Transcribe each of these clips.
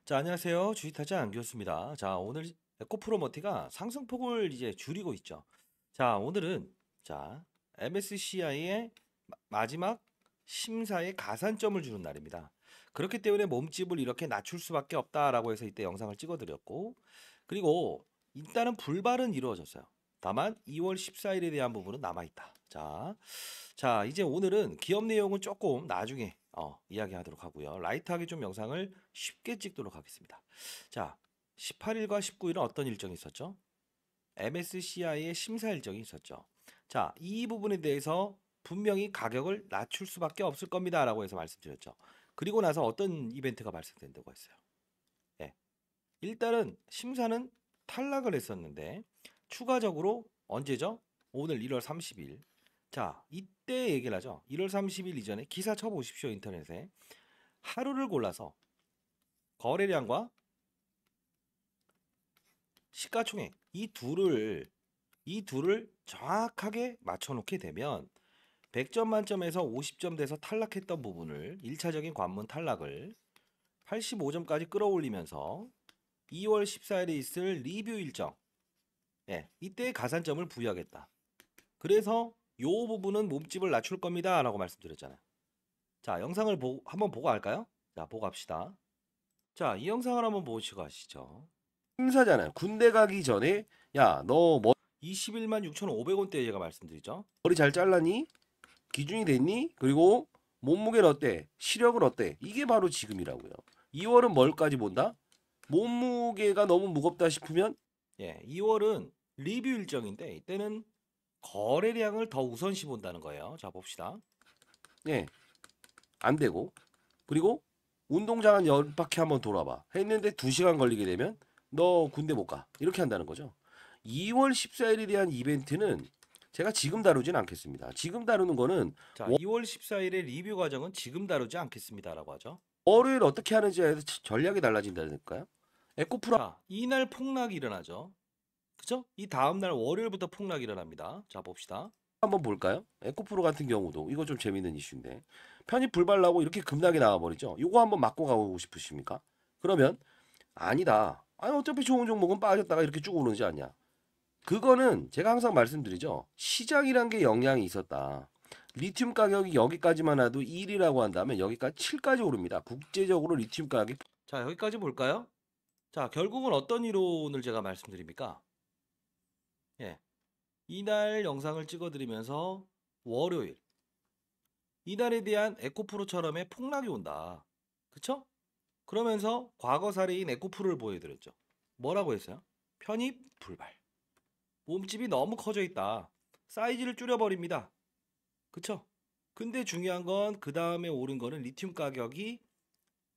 자, 안녕하세요. 주식타자 안교수입니다. 자, 오늘 에코프로머티가 상승폭을 이제 줄이고 있죠. 자, 오늘은 MSCI의 마지막 심사의 가산점을 주는 날입니다. 그렇기 때문에 몸집을 이렇게 낮출 수밖에 없다라고 해서 이때 영상을 찍어드렸고, 그리고 일단은 불발은 이루어졌어요. 다만 2월 14일에 대한 부분은 남아있다. 자, 이제 오늘은 기업 내용은 조금 나중에 이야기하도록 하고요. 라이트하게 좀 영상을 쉽게 찍도록 하겠습니다. 자, 18일과 19일은 어떤 일정이 있었죠? MSCI의 심사 일정이 있었죠. 자, 이 부분에 대해서 분명히 가격을 낮출 수밖에 없을 겁니다. 라고 해서 말씀드렸죠. 그리고 나서 어떤 이벤트가 발생된다고 했어요. 예. 일단은 심사는 탈락을 했었는데 추가적으로 언제죠? 오늘 1월 30일. 자, 이때 얘기를 하죠. 1월 30일 이전에 기사 쳐보십시오. 인터넷에. 하루를 골라서 거래량과 시가총액 이 둘을 정확하게 맞춰놓게 되면 100점 만점에서 50점 돼서 탈락했던 부분을 1차적인 관문 탈락을 85점까지 끌어올리면서 2월 14일에 있을 리뷰 일정, 이때 가산점을 부여하겠다. 그래서 요 부분은 몸집을 낮출 겁니다 라고 말씀드렸잖아요. 자, 영상을 한번 보고 할까요? 자, 보고 합시다. 자, 이 영상을 한번 보시고 하시죠. 심사잖아요. 군대 가기 전에 야, 너 21만 6,500원대 제가 말씀드리죠. 머리 잘 잘랐니? 기준이 됐니? 그리고 몸무게는 어때? 시력은 어때? 이게 바로 지금이라고요. 2월은 뭘까지 본다? 몸무게가 너무 무겁다 싶으면 2월은 리뷰 일정인데 이때는 거래량을 더 우선시 본다는 거예요. 자, 봅시다. 안 되고, 그리고 운동장 한 10바퀴 한번 돌아봐 했는데 2시간 걸리게 되면 너 군대 못 가. 이렇게 한다는 거죠. 2월 14일에 대한 이벤트는 제가 지금 다루진 않겠습니다. 지금 다루는 거는 자, 2월 14일의 리뷰 과정은 지금 다루지 않겠습니다라고 하죠. 월요일 어떻게 하는지에 대해서 전략이 달라진다니까요. 에코프로 자, 이날 폭락이 일어나죠. 그죠? 이 다음날 월요일부터 폭락이 일어납니다. 자, 봅시다. 한번 볼까요? 에코프로 같은 경우도 이거 좀 재밌는 이슈인데 편입 불발 나고 이렇게 급락이 나와버리죠. 이거 한번 맞고 가고 싶으십니까? 그러면 아니다. 아니 어차피 좋은 종목은 빠졌다가 이렇게 쭉 오르지 않냐. 그거는 제가 항상 말씀드리죠. 시장이란 게 영향이 있었다. 리튬 가격이 여기까지만 와도 1이라고 한다면 여기까지 7까지 오릅니다. 국제적으로 리튬 가격이 자, 여기까지 볼까요? 자, 결국은 어떤 이론을 제가 말씀드립니까? 예. 이날 영상을 찍어드리면서 월요일 이날에 대한 에코프로처럼의 폭락이 온다. 그쵸? 그러면서 과거 사례인 에코프로를 보여드렸죠. 뭐라고 했어요? 편입 불발. 몸집이 너무 커져 있다. 사이즈를 줄여버립니다. 그쵸? 근데 중요한 건 그 다음에 오른 거는 리튬 가격이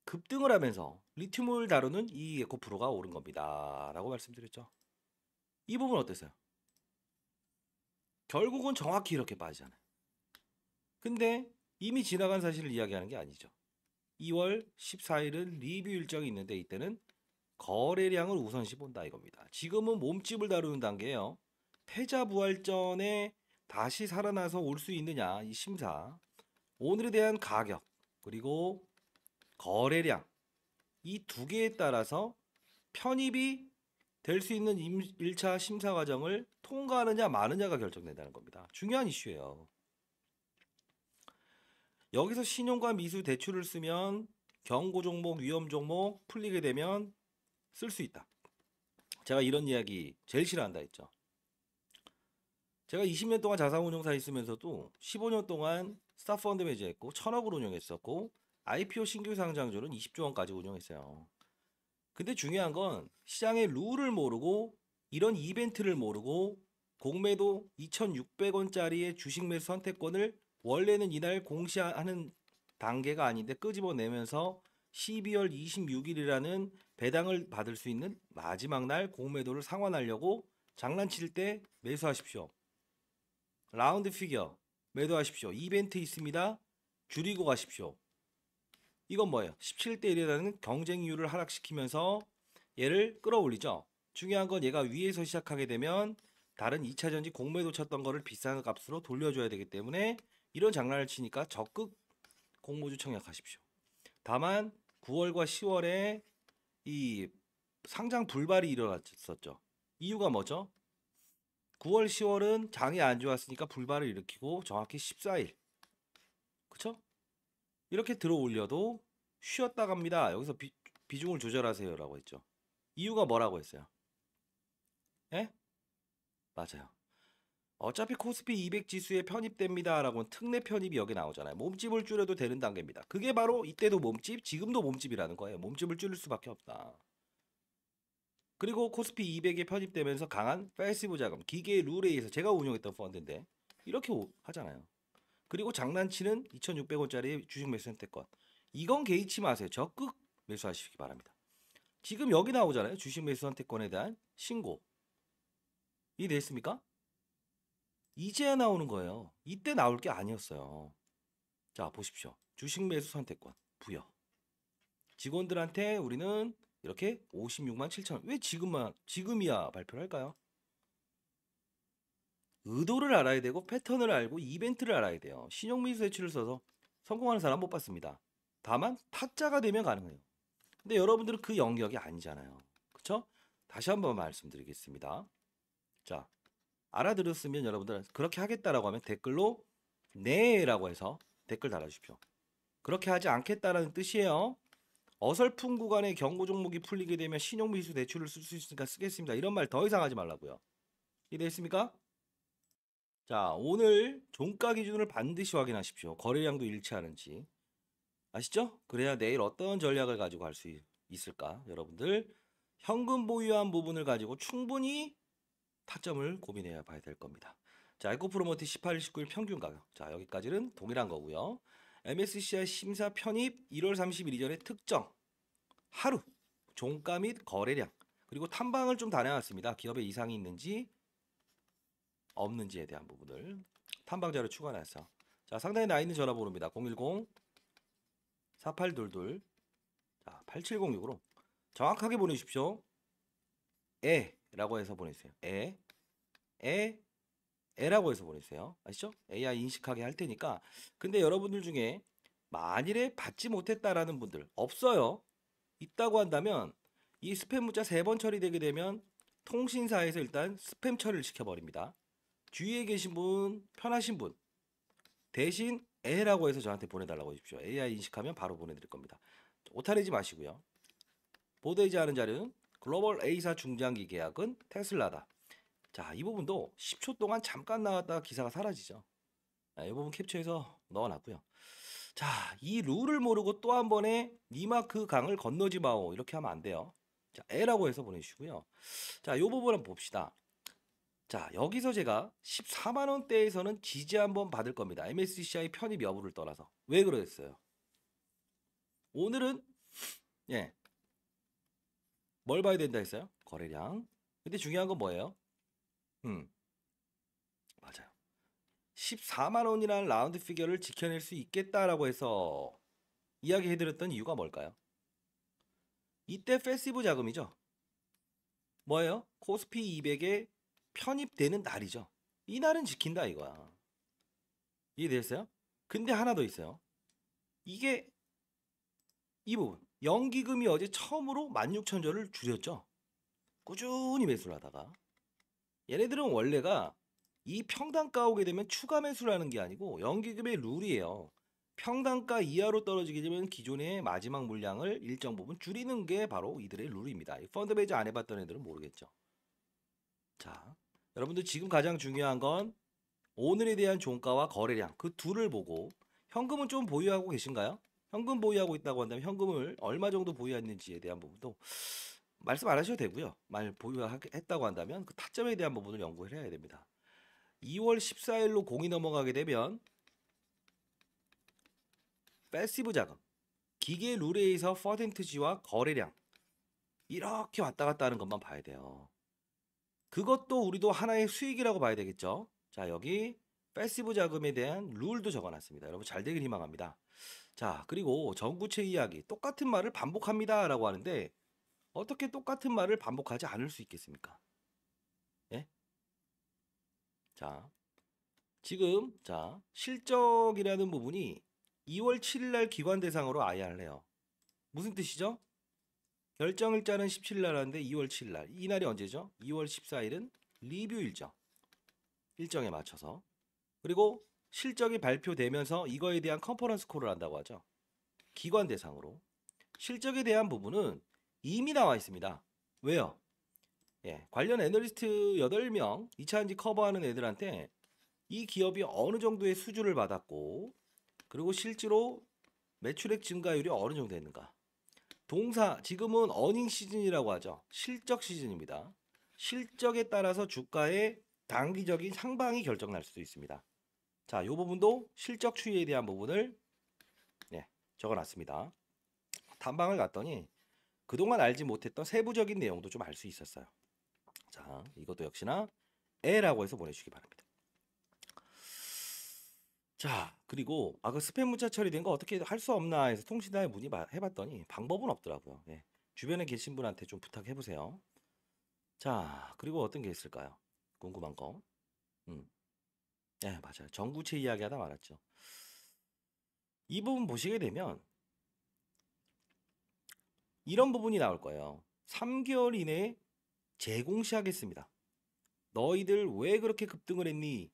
급등을 하면서 리튬을 다루는 이 에코프로가 오른 겁니다. 라고 말씀드렸죠. 이 부분 어땠어요? 결국은 정확히 이렇게 빠지잖아요. 근데 이미 지나간 사실을 이야기하는 게 아니죠. 2월 14일은 리뷰 일정이 있는데 이때는 거래량을 우선시 본다 이겁니다. 지금은 몸집을 다루는 단계예요. 패자부활전에 다시 살아나서 올 수 있느냐 이 심사. 오늘에 대한 가격 그리고 거래량 이 두 개에 따라서 편입이 될 수 있는 1차 심사 과정을 통과하느냐 마느냐가 결정된다는 겁니다. 중요한 이슈예요. 여기서 신용과 미수 대출을 쓰면 경고 종목, 위험 종목 풀리게 되면 쓸 수 있다. 제가 이런 이야기 제일 싫어한다 했죠. 제가 20년 동안 자산운용사 있으면서도 15년 동안 스타펀드 매주했고 1000억을 운용했었고 IPO 신규 상장주는 20조 원까지 운용했어요. 근데 중요한 건 시장의 룰을 모르고 이런 이벤트를 모르고 공매도 2,600원짜리의 주식 매수 선택권을 원래는 이날 공시하는 단계가 아닌데 끄집어내면서 12월 26일이라는 배당을 받을 수 있는 마지막 날 공매도를 상환하려고 장난칠 때 매수하십시오. 라운드 피겨 매도하십시오. 이벤트 있습니다. 줄이고 가십시오. 이건 뭐예요? 17대 1이라는 경쟁률을 하락시키면서 얘를 끌어올리죠. 중요한 건 얘가 위에서 시작하게 되면 다른 2차 전지 공매도 쳤던 거를 비싼 값으로 돌려줘야 되기 때문에 이런 장난을 치니까 적극 공모주 청약하십시오. 다만 9월과 10월에 이 상장 불발이 일어났었죠. 이유가 뭐죠? 9월, 10월은 장이 안 좋았으니까 불발을 일으키고 정확히 14일. 그쵸? 이렇게 들어 올려도 쉬었다 갑니다. 여기서 비중을 조절하세요라고 했죠. 이유가 뭐라고 했어요? 예? 맞아요. 어차피 코스피 200 지수에 편입됩니다라고는 특례 편입이 여기 나오잖아요. 몸집을 줄여도 되는 단계입니다. 그게 바로 이때도 몸집, 지금도 몸집이라는 거예요. 몸집을 줄일 수밖에 없다. 그리고 코스피 200에 편입되면서 강한 패시브 자금, 기계의 룰에 의해서 제가 운영했던 펀드인데 이렇게 하잖아요. 그리고 장난치는 2,600원짜리 주식 매수 선택권. 이건 개의치 마세요. 적극 매수하시기 바랍니다. 지금 여기 나오잖아요. 주식 매수 선택권에 대한 신고. 이해됐습니까? 이제야 나오는 거예요. 이때 나올 게 아니었어요. 자, 보십시오. 주식 매수 선택권 부여. 직원들한테 우리는 이렇게 56만 7천 원. 왜 지금이야 발표를 할까요? 의도를 알아야 되고 패턴을 알고 이벤트를 알아야 돼요. 신용미수 대출을 써서 성공하는 사람 못 봤습니다. 다만 타짜가 되면 가능해요. 근데 여러분들은 그 영역이 아니잖아요. 그쵸? 다시 한번 말씀드리겠습니다. 자, 알아들었으면 여러분들 그렇게 하겠다라고 하면 댓글로 네라고 해서 댓글 달아주십시오. 그렇게 하지 않겠다라는 뜻이에요. 어설픈 구간에 경고 종목이 풀리게 되면 신용미수 대출을 쓸 수 있으니까 쓰겠습니다. 이런 말 더 이상 하지 말라고요. 이해됐습니까? 자, 오늘 종가 기준을 반드시 확인하십시오. 거래량도 일치하는지. 아시죠? 그래야 내일 어떤 전략을 가지고 갈 수 있을까? 여러분들 현금 보유한 부분을 가지고 충분히 타점을 고민해야 봐야 될 겁니다. 자, 에코프로모티 18일, 19일 평균 가격. 자, 여기까지는 동일한 거고요. MSCI 심사 편입 1월 30일 이전의 특정 하루 종가 및 거래량 그리고 탐방을 좀 다녀왔습니다. 기업에 이상이 있는지 없는지에 대한 부분을 탐방 자료 추가해서 자, 상단에 나 있는 전화번호입니다. 010 4822 자, 8706으로 정확하게 보내주십시오. 에라고 해서 보내주세요. 에라고 해서 보내주세요. 아시죠? AI 인식하게 할 테니까. 근데 여러분들 중에 만일에 받지 못했다라는 분들 없어요. 있다고 한다면 이 스팸 문자 3번 처리되게 되면 통신사에서 일단 스팸 처리를 시켜버립니다. 주위에 계신 분, 편하신 분 대신 에라고 해서 저한테 보내달라고 해주십시오. AI 인식하면 바로 보내드릴 겁니다. 오타내지 마시고요. 보도되지 않은 자료는 글로벌 A사 중장기 계약은 테슬라다. 자, 이 부분도 10초 동안 잠깐 나왔다가 기사가 사라지죠. 자, 이 부분 캡처해서 넣어놨고요. 자, 이 룰을 모르고 또 한 번에 니마크 강을 건너지 마오 이렇게 하면 안 돼요. 자, 에라고 해서 보내주시고요. 자, 이 부분 한번 봅시다. 자, 여기서 제가 14만 원대에서는 지지 한번 받을 겁니다. MSCI 편입 여부를 떠나서. 왜 그랬어요? 오늘은 예, 뭘 봐야 된다 했어요? 거래량. 근데 중요한 건 뭐예요? 맞아요. 14만 원이라는 라운드 피겨를 지켜낼 수 있겠다라고 해서 이야기해드렸던 이유가 뭘까요? 이때 패시브 자금이죠. 뭐예요? 코스피 200에 편입되는 날이죠. 이 날은 지킨다 이거야. 이해되셨어요? 근데 하나 더 있어요. 이게 이 부분. 연기금이 어제 처음으로 16,000조를 줄였죠. 꾸준히 매수를 하다가 얘네들은 원래가 이 평단가 오게 되면 추가 매수를 하는 게 아니고 연기금의 룰이에요. 평단가 이하로 떨어지게 되면 기존의 마지막 물량을 일정 부분 줄이는 게 바로 이들의 룰입니다. 펀드 매주 안 해봤던 애들은 모르겠죠. 자, 여러분들 지금 가장 중요한 건 오늘에 대한 종가와 거래량 그 둘을 보고 현금은 좀 보유하고 계신가요? 현금 보유하고 있다고 한다면 현금을 얼마 정도 보유했는지에 대한 부분도 말씀 안 하셔도 되고요. 말 보유했다고 한다면 그 타점에 대한 부분을 연구를 해야 됩니다. 2월 14일로 공이 넘어가게 되면 패시브 자금, 기계 룰에 의해서 퍼센트지와 거래량 이렇게 왔다 갔다 하는 것만 봐야 돼요. 그것도 우리도 하나의 수익이라고 봐야 되겠죠. 자, 여기 패시브 자금에 대한 룰도 적어놨습니다. 여러분 잘 되길 희망합니다. 자, 그리고 전구체 이야기 똑같은 말을 반복합니다 라고 하는데 어떻게 똑같은 말을 반복하지 않을 수 있겠습니까? 예? 자, 지금 자 실적이라는 부분이 2월 7일 날 기관 대상으로 아예 할래요. 무슨 뜻이죠? 결정일자는 17일 날 하는데 2월 7일 날. 이날이 언제죠? 2월 14일은 리뷰 일정. 일정에 맞춰서. 그리고 실적이 발표되면서 이거에 대한 컨퍼런스 콜을 한다고 하죠. 기관 대상으로. 실적에 대한 부분은 이미 나와 있습니다. 왜요? 예, 관련 애널리스트 8명, 2차전지 커버하는 애들한테 이 기업이 어느 정도의 수주를 받았고, 그리고 실제로 매출액 증가율이 어느 정도 됐는가. 동사, 지금은 어닝 시즌이라고 하죠. 실적 시즌입니다. 실적에 따라서 주가의 단기적인 상방이 결정날 수도 있습니다. 자, 이 부분도 실적 추이에 대한 부분을 적어놨습니다. 탐방을 갔더니 그동안 알지 못했던 세부적인 내용도 좀 알 수 있었어요. 자, 이것도 역시나 에라고 해서 보내주시기 바랍니다. 자, 그리고 그 스팸 문자 처리된 거 어떻게 할 수 없나 해서 통신사에 문의해봤더니 방법은 없더라고요. 예, 주변에 계신 분한테 좀 부탁해보세요. 자, 그리고 어떤 게 있을까요? 궁금한 거. 예, 맞아요. 전구체 이야기하다 말았죠. 이 부분 보시게 되면 이런 부분이 나올 거예요. 3개월 이내에 재공시하겠습니다. 너희들 왜 그렇게 급등을 했니?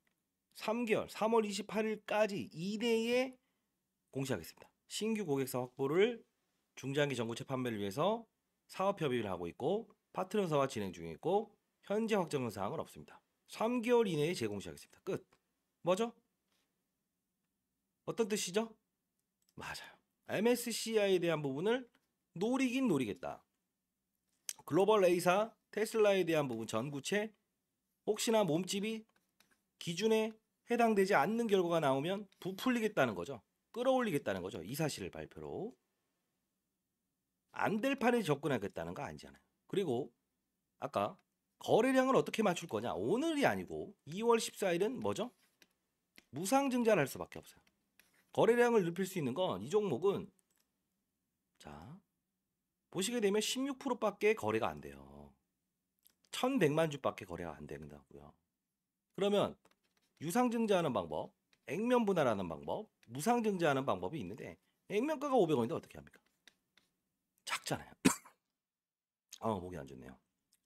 3개월, 3월 28일까지 이내에 공시하겠습니다. 신규 고객사 확보를 중장기 전구체 판매를 위해서 사업 협의를 하고 있고 파트너사와 진행 중에 있고 현재 확정 사항은 없습니다. 3개월 이내에 재공시하겠습니다. 끝. 뭐죠? 어떤 뜻이죠? 맞아요. MSCI에 대한 부분을 노리긴 노리겠다. 글로벌 A사 테슬라에 대한 부분 전구체 혹시나 몸집이 기준에 해당되지 않는 결과가 나오면 부풀리겠다는 거죠. 끌어올리겠다는 거죠. 이 사실을 발표로. 안 될 판에 접근하겠다는 거 아니잖아요. 그리고 아까 거래량을 어떻게 맞출 거냐. 오늘이 아니고 2월 14일은 뭐죠? 무상증자를 할 수밖에 없어요. 거래량을 높일 수 있는 건 이 종목은 자 보시게 되면 16%밖에 거래가 안 돼요. 1100만 주밖에 거래가 안 된다고요. 그러면 유상증자하는 방법, 액면 분할하는 방법, 무상증자하는 방법이 있는데 액면가가 500원인데 어떻게 합니까? 작잖아요. 목이 안 좋네요.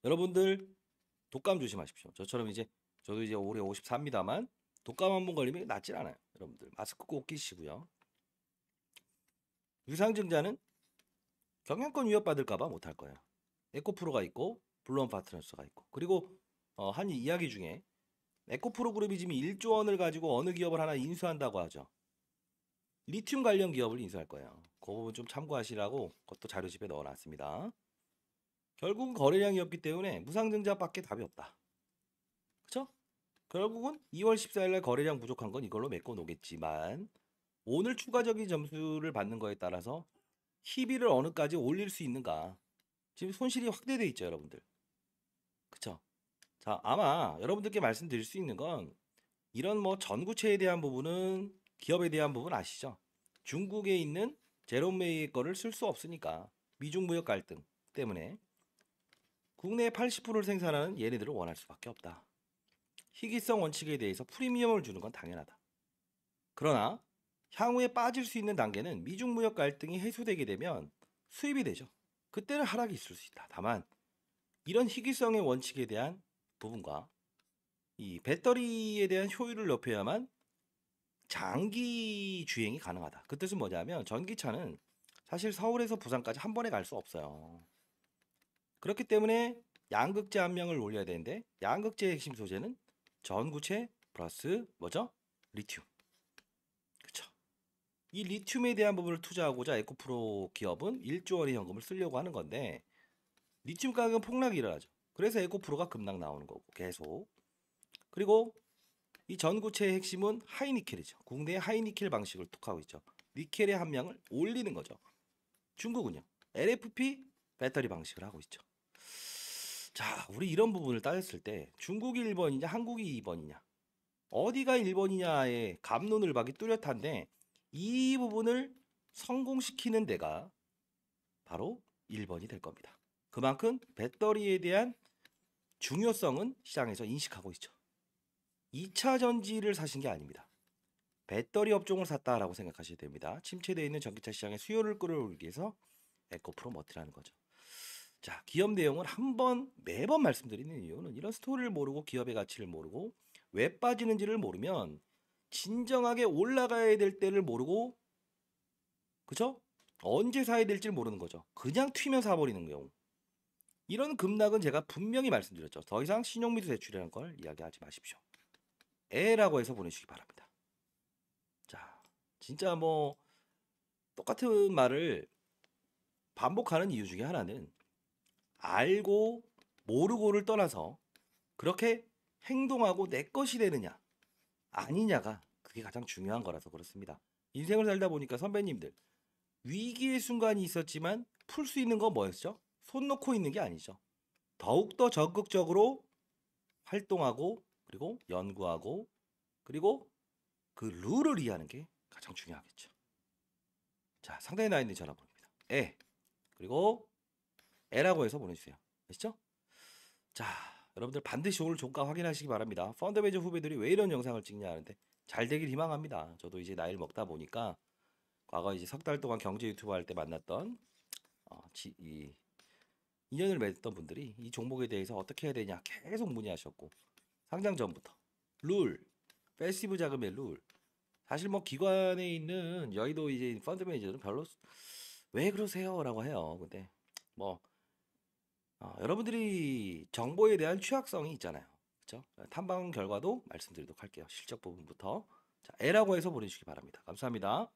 여러분들 독감 조심하십시오. 저처럼 저도 이제 올해 54입니다만 독감 한 번 걸리면 낫질 않아요. 여러분들 마스크 꼭 끼시고요. 유상증자는 경영권 위협받을까봐 못할 거예요. 에코프로가 있고 블루온 파트너스가 있고 그리고 한 이야기 중에 에코프로 그룹이 지금 1조 원을 가지고 어느 기업을 하나 인수한다고 하죠. 리튬 관련 기업을 인수할 거예요. 그 부분 좀 참고하시라고 그것도 자료집에 넣어놨습니다. 결국은 거래량이 없기 때문에 무상증자밖에 답이 없다. 그쵸? 결국은 2월 14일 날 거래량 부족한 건 이걸로 메꿔 놓겠지만 오늘 추가적인 점수를 받는 거에 따라서 희비를 어느까지 올릴 수 있는가. 지금 손실이 확대돼 있죠, 여러분들. 그쵸? 자, 아마 여러분들께 말씀드릴 수 있는 건 이런 뭐 전구체에 대한 부분은 기업에 대한 부분 아시죠? 중국에 있는 제롬메이의 거를 쓸 수 없으니까 미중 무역 갈등 때문에 국내 80%를 생산하는 얘네들을 원할 수밖에 없다. 희귀성 원칙에 대해서 프리미엄을 주는 건 당연하다. 그러나 향후에 빠질 수 있는 단계는 미중 무역 갈등이 해소되게 되면 수입이 되죠. 그때는 하락이 있을 수 있다. 다만 이런 희귀성의 원칙에 대한 부분과 이 배터리에 대한 효율을 높여야만 장기 주행이 가능하다. 그 뜻은 뭐냐면 전기차는 사실 서울에서 부산까지 한 번에 갈 수 없어요. 그렇기 때문에 양극재 함량을 올려야 되는데 양극재의 핵심 소재는 전구체 플러스 뭐죠? 리튬. 그쵸? 이 리튬에 대한 부분을 투자하고자 에코프로 기업은 1조 원의 현금을 쓰려고 하는 건데 리튬 가격은 폭락이 일어나죠. 그래서 에코프로가 급락 나오는 거고 계속. 그리고 이 전구체의 핵심은 하이니켈이죠. 국내 하이니켈 방식을 톡하고 있죠. 니켈의 함량을 올리는 거죠. 중국은요. LFP 배터리 방식을 하고 있죠. 자, 우리 이런 부분을 따졌을 때 중국이 1번이냐 한국이 2번이냐 어디가 1번이냐의 갑론을박이 뚜렷한데 이 부분을 성공시키는 데가 바로 1번이 될 겁니다. 그만큼 배터리에 대한 중요성은 시장에서 인식하고 있죠. 2차 전지를 사신 게 아닙니다. 배터리 업종을 샀다라고 생각하셔야 됩니다. 침체되어 있는 전기차 시장의 수요를 끌어올리기 위해서 에코프로 머티라는 거죠. 기업 내용을 매번 말씀드리는 이유는 이런 스토리를 모르고 기업의 가치를 모르고 왜 빠지는지를 모르면 진정하게 올라가야 될 때를 모르고 그죠? 언제 사야 될지 모르는 거죠. 그냥 튀면 사버리는 경우. 이런 급락은 제가 분명히 말씀드렸죠. 더 이상 신용미수 대출이라는 걸 이야기하지 마십시오. 에라고 해서 보내주시기 바랍니다. 자, 진짜 뭐 똑같은 말을 반복하는 이유 중에 하나는 알고 모르고를 떠나서 그렇게 행동하고 내 것이 되느냐 아니냐가 그게 가장 중요한 거라서 그렇습니다. 인생을 살다 보니까 선배님들 위기의 순간이 있었지만 풀 수 있는 건 뭐였죠? 손 놓고 있는 게 아니죠. 더욱더 적극적으로 활동하고 그리고 연구하고 그리고 그 룰을 이해하는 게 가장 중요하겠죠. 자, 상단에 나와 있는 전화번호입니다. 그리고 에라고 해서 보내주세요. 아시죠? 자, 여러분들 반드시 오늘 종가 확인하시기 바랍니다. 펀드 매니저 후배들이 왜 이런 영상을 찍냐 하는데 잘 되길 희망합니다. 저도 이제 나이를 먹다 보니까 과거 이제 석 달 동안 경제 유튜브 할 때 만났던 이 인연을 맺었던 분들이 이 종목에 대해서 어떻게 해야 되냐 계속 문의하셨고 상장 전부터 룰, 패시브 자금의 룰 사실 뭐 기관에 있는 여의도 이제 펀드 매니저는 별로 왜 그러세요라고 해요. 근데 뭐 여러분들이 정보에 대한 취약성이 있잖아요. 그렇죠? 탐방 결과도 말씀드리도록 할게요. 실적 부분부터 자, L라고 해서 보내주시기 바랍니다. 감사합니다.